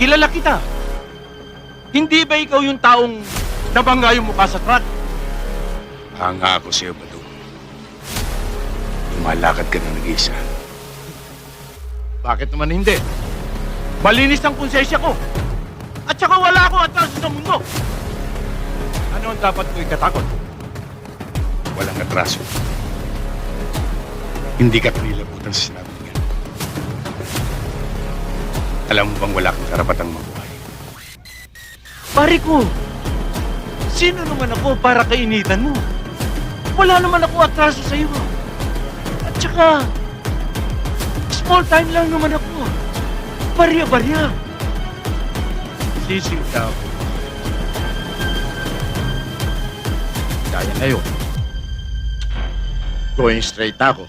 kilala kita. Hindi ba ikaw yung taong nabangga yung mukha sa truck? Hanga ako sa'yo, Badong. Lumalakad ka na nag-isa. Bakit naman hindi? Malinis ang konsensya ko. At saka wala akong atraso sa mundo. Ano ang dapat ko ikatakot? Walang atraso. Hindi ka panilabutan sa sinabi niya. Alam mo bang wala kang karapatang mabuhay? Pare ko, sino naman ako para kainitan mo? Wala naman ako atraso sa iyo. At saka, small time lang naman ako. Barya-barya. Sisiw ka ako. Kaya ngayon, going straight ako.